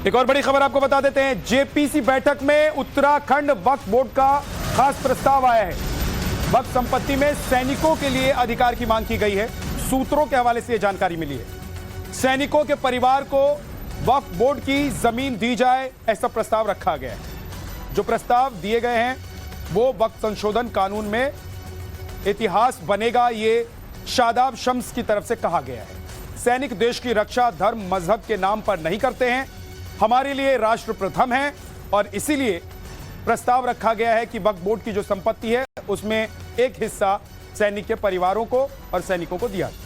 एक और बड़ी खबर आपको बता देते हैं। जेपीसी बैठक में उत्तराखंड वक्फ बोर्ड का खास प्रस्ताव आया है। वक्फ संपत्ति में सैनिकों के लिए अधिकार की मांग की गई है। सूत्रों के हवाले से यह जानकारी मिली है। सैनिकों के परिवार को वक्फ बोर्ड की जमीन दी जाए, ऐसा प्रस्ताव रखा गया है। जो प्रस्ताव दिए गए हैं वो वक्फ संशोधन कानून में इतिहास बनेगा, ये शादाब शम्स की तरफ से कहा गया है। सैनिक देश की रक्षा धर्म मजहब के नाम पर नहीं करते हैं। हमारे लिए राष्ट्र प्रथम है और इसीलिए प्रस्ताव रखा गया है कि वक्फ बोर्ड की जो संपत्ति है उसमें एक हिस्सा सैनिक के परिवारों को और सैनिकों को दिया जाए।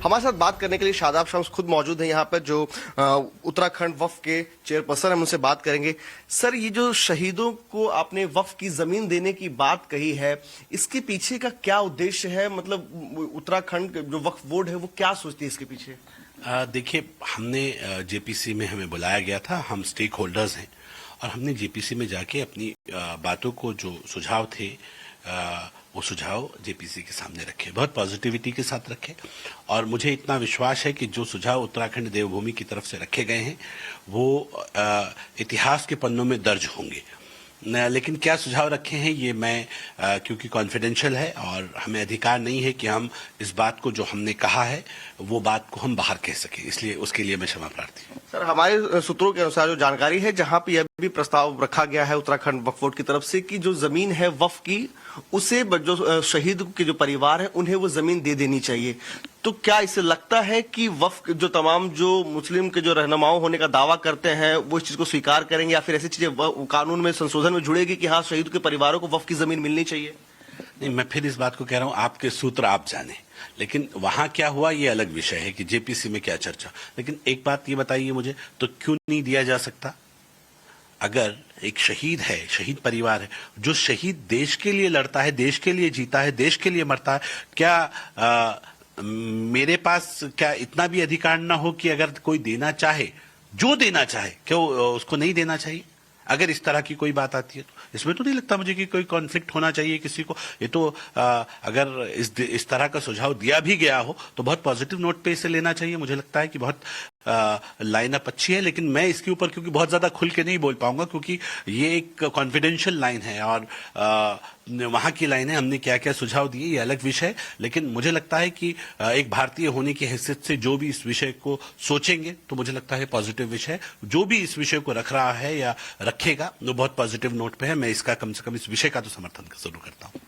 हमारे साथ बात करने के लिए शादाब शम्स खुद मौजूद हैं यहाँ पर, जो उत्तराखंड वक्फ के चेयरपर्सन हैं। हम उनसे बात करेंगे। सर, ये जो शहीदों को आपने वक्फ की जमीन देने की बात कही है, इसके पीछे का क्या उद्देश्य है? मतलब उत्तराखंड जो वक्फ बोर्ड है वो क्या सोचती है इसके पीछे? देखिए, हमने जेपीसी में हमें बुलाया गया था। हम स्टेक होल्डर्स हैं और हमने जेपीसी में जाके अपनी बातों को, जो सुझाव थे, वो सुझाव जेपीसी के सामने रखे, बहुत पॉजिटिविटी के साथ रखे। और मुझे इतना विश्वास है कि जो सुझाव उत्तराखंड देवभूमि की तरफ से रखे गए हैं वो इतिहास के पन्नों में दर्ज होंगे। लेकिन क्या सुझाव रखे हैं ये मैं क्योंकि कॉन्फिडेंशियल है और हमें अधिकार नहीं है कि हम इस बात को, जो हमने कहा है, वो बात को हम बाहर कह सकें, इसलिए उसके लिए मैं क्षमा प्रार्थी हूँ। सर, हमारे सूत्रों के अनुसार जो जानकारी है, जहां पे यह भी प्रस्ताव रखा गया है उत्तराखंड वक्फ बोर्ड की तरफ से कि जो जमीन है वक्फ की, उसे जो शहीद के जो परिवार है उन्हें वो जमीन दे देनी चाहिए। तो क्या इसे लगता है कि वक्फ जो तमाम जो मुस्लिम के जो रहनुमाओं होने का दावा करते हैं वो इस चीज को स्वीकार करेंगे, या फिर ऐसी चीजें कानून में संशोधन में जुड़ेगी कि हाँ, शहीद के परिवारों को वक्फ की जमीन मिलनी चाहिए? नहीं, मैं फिर इस बात को कह रहा हूं, आपके सूत्र आप जाने, लेकिन वहां क्या हुआ ये अलग विषय है कि जेपीसी में क्या चर्चा। लेकिन एक बात ये बताइए मुझे, तो क्यों नहीं दिया जा सकता? अगर एक शहीद है, शहीद परिवार है, जो शहीद देश के लिए लड़ता है, देश के लिए जीता है, देश के लिए मरता है, क्या मेरे पास क्या इतना भी अधिकार ना हो कि अगर कोई देना चाहे, जो देना चाहे, क्यों उसको नहीं देना चाहिए? अगर इस तरह की कोई बात आती है तो इसमें तो नहीं लगता मुझे कि कोई कॉन्फ्लिक्ट होना चाहिए किसी को। ये तो अगर इस तरह का सुझाव दिया भी गया हो तो बहुत पॉजिटिव नोट पे इसे लेना चाहिए। मुझे लगता है कि बहुत लाइन अप अच्छी है, लेकिन मैं इसके ऊपर क्योंकि बहुत ज्यादा खुल के नहीं बोल पाऊंगा, क्योंकि ये एक कॉन्फिडेंशियल लाइन है और वहां की लाइन है। हमने क्या क्या सुझाव दिए ये अलग विषय है, लेकिन मुझे लगता है कि एक भारतीय होने की हैसियत से जो भी इस विषय को सोचेंगे तो मुझे लगता है पॉजिटिव विषय है। जो भी इस विषय को रख रहा है या रखेगा वो बहुत पॉजिटिव नोट पे है। मैं इसका कम से कम इस विषय का तो समर्थन जरूर करता हूँ।